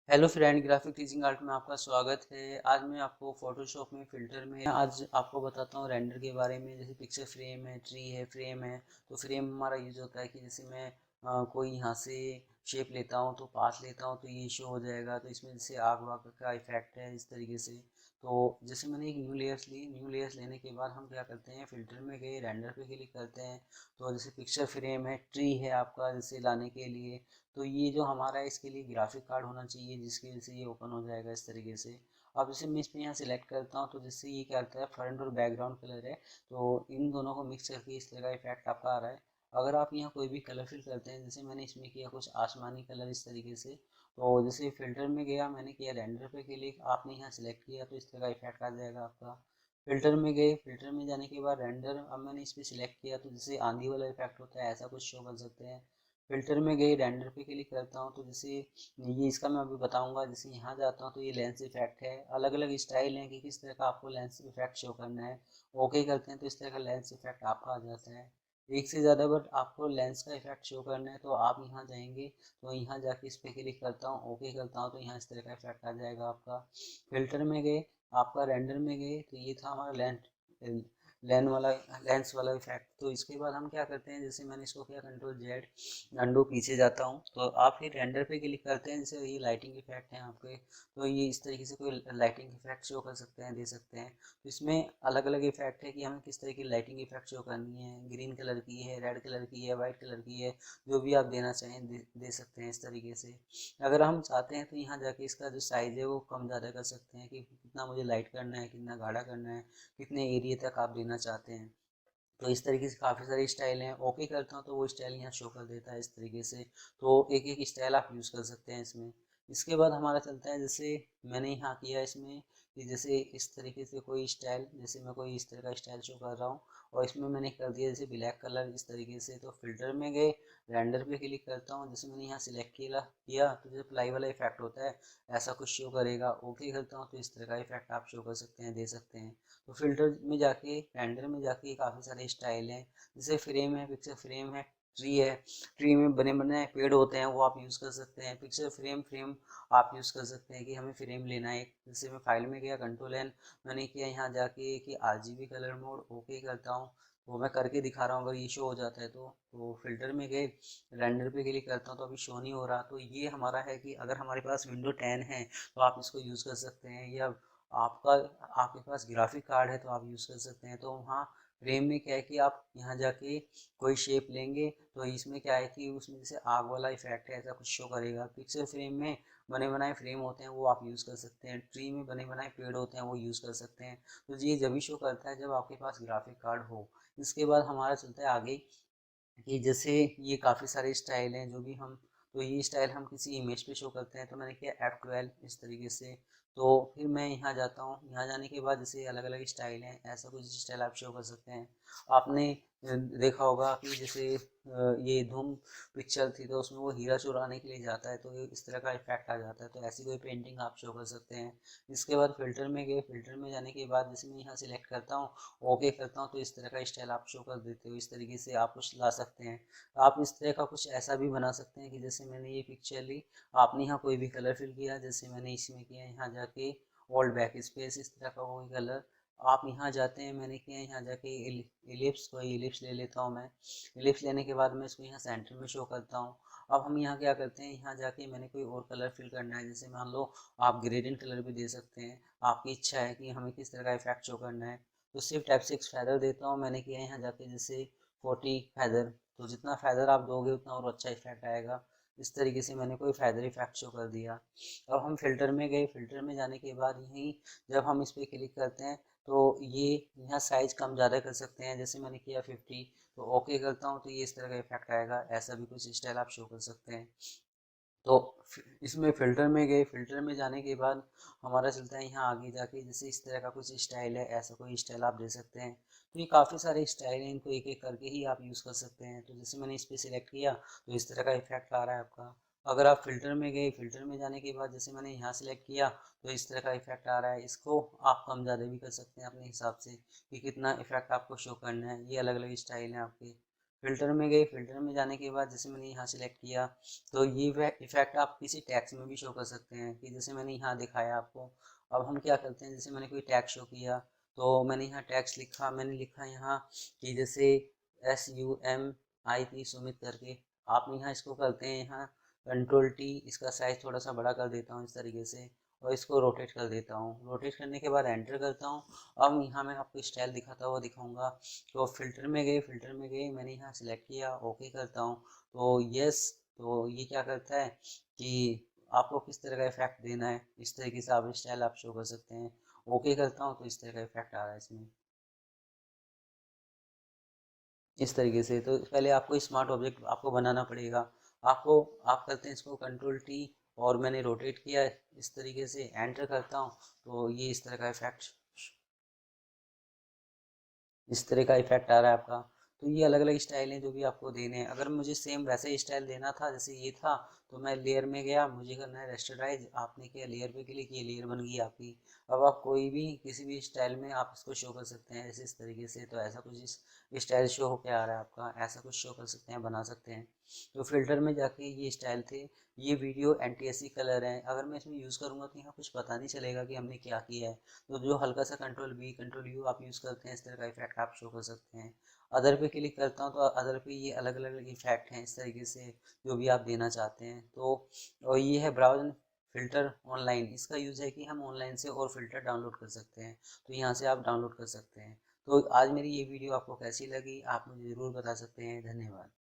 Hello friend, graphic teaching art में आपका स्वागत है। आज मैं आपको फोटोशॉप में फिल्टर में आज आपको बताता हूँ रेंडर के बारे में। जैसे पिक्चर फ्रेम है, ट्री है, फ्रेम है। तो फ्रेम हमारा यूज होता है कि जैसे मैं कोई यहाँ से शेप लेता हूँ तो पाथ लेता हूँ तो ये शो हो जाएगा। तो इसमें जैसे आग वाग का इफेक्ट है इस तरीके से। तो जैसे मैंने एक न्यू लेयर्स लेने के बाद हम क्या करते हैं, फिल्टर में गए, रेंडर पे क्लिक करते हैं। तो जैसे पिक्चर फ्रेम है, ट्री है आपका जैसे लाने के लिए, तो ये जो हमारा है इसके लिए ग्राफिक कार्ड होना चाहिए जिसकी वजह से ये ओपन हो जाएगा इस तरीके से। अब जैसे मैं इसमें यहाँ सिलेक्ट करता हूँ तो जैसे ये क्या करता है, फ्रंट और बैकग्राउंड कलर है, तो इन दोनों को मिक्स करके इस तरह का इफेक्ट आपका आ रहा है। अगर आप यहाँ कोई भी कलर फिल करते हैं, जैसे मैंने इसमें किया कुछ आसमानी कलर इस तरीके से, तो जैसे फिल्टर में गया, मैंने किया रेंडर पे क्लिक, आपने यहाँ सिलेक्ट किया तो इस तरह का इफेक्ट आ जाएगा आपका। फिल्टर में गए, फिल्टर में जाने के बाद रेंडर, अब मैंने इस पर सिलेक्ट किया तो जैसे आंधी वाला इफेक्ट होता है ऐसा कुछ शो कर सकते हैं। फिल्टर में गई, रेंडर पे क्लिक करता हूँ तो जैसे ये इसका मैं अभी बताऊंगा। जैसे यहाँ जाता हूँ तो ये लेंस इफेक्ट है, अलग अलग स्टाइल है कि किस तरह का आपको लेंस इफेक्ट शो करना है। ओके करते हैं तो इस तरह का लेंस इफेक्ट आपका आ जाता है। एक से ज़्यादा बार आपको लेंस का इफेक्ट शो करना है तो आप यहाँ जाएंगे, तो यहाँ जाके इस पर क्लिक करता हूँ, ओके करता हूँ तो यहाँ इस तरह का इफेक्ट आ जाएगा आपका। फिल्टर में गए, आपका रेंडर में गए, तो ये था हमारा लेंस वाला लेंस वाला इफेक्ट। तो इसके बाद हम क्या करते हैं, जैसे मैंने इसको किया कंट्रोल जेड, अंडू, पीछे जाता हूँ तो आप फिर रेंडर पे क्लिक करते हैं। जैसे ये लाइटिंग इफेक्ट है आपके, तो ये इस तरीके से कोई लाइटिंग इफेक्ट शो कर सकते हैं, दे सकते हैं। तो इसमें अलग अलग इफेक्ट है कि हमें किस तरह की लाइटिंग इफेक्ट शो करनी है, ग्रीन कलर की है, रेड कलर की है, वाइट कलर की है, जो भी आप देना चाहें दे सकते हैं इस तरीके से। अगर हम चाहते हैं तो यहाँ जाके इसका जो साइज़ है वो कम ज़्यादा कर सकते हैं कि कितना मुझे लाइट करना है, कितना गाढ़ा करना है, कितने एरिया तक आप देना चाहते हैं। तो इस तरीके से काफ़ी सारे स्टाइल हैं। ओके करता हूँ तो वो स्टाइल यहाँ शो कर देता है इस तरीके से। तो एक एक स्टाइल आप यूज़ कर सकते हैं इसमें। इसके बाद हमारा चलता है, जैसे मैंने यहाँ किया इसमें कि जैसे इस तरीके से कोई स्टाइल, जैसे मैं कोई इस तरह का स्टाइल शो कर रहा हूँ और इसमें मैंने कर दिया जैसे ब्लैक कलर इस तरीके से। तो फिल्टर में गए, रेंडर पे क्लिक करता हूँ, जैसे मैंने यहाँ सिलेक्ट किया किया तो जैसे प्लाई वाला इफेक्ट होता है ऐसा कुछ शो करेगा। ओके करता हूँ तो इस तरह का इफेक्ट आप शो कर सकते हैं, दे सकते हैं। तो फिल्टर में जाके, रेंडर में जाके काफ़ी सारे स्टाइल हैं। जैसे फ्रेम है, पिक्चर फ्रेम है, ट्री है, ट्री में बने बने पेड़ होते हैं वो आप यूज़ कर सकते हैं। पिक्चर फ्रेम फ्रेम आप यूज़ कर सकते हैं कि हमें फ्रेम लेना है। जैसे मैं फाइल में गया, कंट्रोल एन मैंने किया, यहाँ जाके कि आरजीबी कलर मोड, ओके करता हूँ। वो मैं करके दिखा रहा हूँ, अगर ये शो हो जाता है तो फिल्टर में गए, रेंडर पे क्लिक करता हूँ तो अभी शो नहीं हो रहा। तो ये हमारा है कि अगर हमारे पास विंडो 10 है तो आप इसको यूज़ कर सकते हैं, या आपका आपके पास ग्राफिक कार्ड है तो आप यूज़ कर सकते हैं। तो वहाँ फ्रेम में क्या है कि आप यहाँ जाके कोई शेप लेंगे तो इसमें क्या है कि उसमें जैसे आग वाला इफेक्ट है ऐसा कुछ शो करेगा। पिक्चर फ्रेम में बने बनाए फ्रेम होते हैं वो आप यूज़ कर सकते हैं, ट्री में बने बनाए पेड़ होते हैं वो यूज़ कर सकते हैं। तो ये जब भी शो करता है जब आपके पास ग्राफिक कार्ड हो। इसके बाद हमारा चलता है आगे कि जैसे ये काफ़ी सारे स्टाइल हैं जो भी हम, तो ये स्टाइल हम किसी इमेज पे शो करते हैं। तो मैंने किया F12 इस तरीके से। तो फिर मैं यहाँ जाता हूँ, यहाँ जाने के बाद जैसे अलग अलग स्टाइल हैं, ऐसा कुछ स्टाइल आप शो कर सकते हैं। आपने देखा होगा कि जैसे ये धूम पिक्चर थी तो उसमें वो हीरा चुराने के लिए जाता है तो ये इस तरह का इफेक्ट आ जाता है। तो ऐसी कोई पेंटिंग आप शो कर सकते हैं। इसके बाद फिल्टर में गए, फिल्टर में जाने के बाद जैसे मैं यहाँ सिलेक्ट करता हूँ, ओके करता हूँ तो इस तरह का स्टाइल आप शो कर देते हो। इस तरीके से आप कुछ ला सकते हैं। आप इस तरह का कुछ ऐसा भी बना सकते हैं कि जैसे मैंने ये पिक्चर ली, आपने यहाँ कोई भी कलर फिल किया, जैसे मैंने इसमें किया, यहाँ जाके ओल्ड बैक स्पेस इस तरह का कोई कलर आप यहाँ जाते हैं, मैंने किया यहाँ जाके इलिप्स, कोई इलिप्स ले लेता हूँ मैं। इलिप्स लेने के बाद मैं इसको यहाँ सेंटर में शो करता हूँ। अब हम यहाँ क्या करते हैं, यहाँ जाके मैंने कोई और कलर फिल करना है, जैसे मान लो आप ग्रेडियंट कलर भी दे सकते हैं, आपकी इच्छा है कि हमें किस तरह का इफेक्ट शो करना है। तो सिर्फ F6 फैदर देता हूँ, मैंने किया यहाँ जाके जैसे 40 फैदर। तो जितना फैदर आप दोगे उतना और अच्छा इफेक्ट आएगा। इस तरीके से मैंने कोई फैदर इफेक्ट शो कर दिया। अब हम फिल्टर में गए, फिल्टर में जाने के बाद यहीं जब हम इस पर क्लिक करते हैं तो ये यहाँ साइज कम ज़्यादा कर सकते हैं, जैसे मैंने किया 50, तो ओके करता हूँ तो ये इस तरह का इफेक्ट आएगा। ऐसा भी कुछ स्टाइल आप शो कर सकते हैं। तो इसमें फ़िल्टर में गए, फ़िल्टर में जाने के बाद हमारा चलता है यहाँ आगे जाके, जैसे इस तरह का कुछ स्टाइल है, ऐसा कोई स्टाइल आप दे सकते हैं। तो ये काफ़ी सारे स्टाइल हैं, इनको एक एक करके ही आप यूज़ कर सकते हैं। तो जैसे मैंने इस पर सिलेक्ट किया तो इस तरह का इफेक्ट आ रहा है आपका। अगर आप फ़िल्टर में गए, फ़िल्टर में जाने के बाद जैसे मैंने यहाँ सिलेक्ट किया तो इस तरह का इफेक्ट आ रहा है। इसको आप कम ज़्यादा भी कर सकते हैं अपने हिसाब से कि कितना इफेक्ट आपको शो करना है। ये अलग अलग स्टाइल हैं आपके। फ़िल्टर में गए, फ़िल्टर में जाने के बाद जैसे मैंने यहाँ सिलेक्ट किया, तो ये इफ़ेक्ट आप किसी टैक्स में भी शो कर सकते हैं कि जैसे मैंने यहाँ दिखाया आपको। अब हम क्या करते हैं, जैसे मैंने कोई टैग शो किया, तो मैंने यहाँ टैक्स लिखा, मैंने लिखा यहाँ कि जैसे SUMIT सुमित करके, आप यहाँ इसको करते हैं, यहाँ Ctrl+T, इसका साइज़ थोड़ा सा बड़ा कर देता हूँ इस तरीके से, और इसको रोटेट कर देता हूँ। रोटेट करने के बाद एंटर करता हूँ। अब यहाँ मैं आपको स्टाइल दिखाता हुआ दिखाऊंगा। तो फ़िल्टर में गए, मैंने यहाँ सिलेक्ट किया, ओके करता हूँ, तो यस। तो ये क्या करता है कि आपको किस तरह का इफेक्ट देना है, इस तरीके से आप स्टाइल आप शो कर सकते हैं। ओके करता हूँ तो इस तरह का इफेक्ट आ रहा है इसमें, इस तरीके से। तो पहले आपको स्मार्ट ऑब्जेक्ट आपको बनाना पड़ेगा। आपको आप करते हैं इसको Ctrl+T, और मैंने रोटेट किया इस तरीके से, एंटर करता हूँ, तो ये इस तरह का इफेक्ट, इस तरह का इफेक्ट आ रहा है आपका। तो ये अलग अलग स्टाइल हैं जो भी आपको देने हैं। अगर मुझे सेम वैसे ही स्टाइल देना था जैसे ये था, तो मैं लेयर में गया, मुझे करना है रेस्टराइज, आपने किया लेयर पे क्लिक, ये लेयर बन गई आपकी। अब आप कोई भी किसी भी स्टाइल में आप इसको शो कर सकते हैं ऐसे इस तरीके से। तो ऐसा कुछ इस स्टाइल शो होके आ रहा है आपका, ऐसा कुछ शो कर सकते हैं, बना सकते हैं। तो फिल्टर में जाके ये स्टाइल थे। ये वीडियो NTSC कलर है, अगर मैं इसमें यूज़ करूँगा तो यहाँ कुछ पता नहीं चलेगा कि हमने क्या किया है। तो जो हल्का सा Ctrl+V Ctrl+U आप यूज़ करते हैं, इस तरह का इफेक्ट आप शो कर सकते हैं। अदर पे क्लिक करता हूँ तो अदर पे ये अलग अलग इफेक्ट हैं इस तरीके से, जो भी आप देना चाहते हैं। तो और ये है ब्राउज फिल्टर ऑनलाइन, इसका यूज़ है कि हम ऑनलाइन से और फिल्टर डाउनलोड कर सकते हैं, तो यहाँ से आप डाउनलोड कर सकते हैं। तो आज मेरी ये वीडियो आपको कैसी लगी आप मुझे ज़रूर बता सकते हैं। धन्यवाद।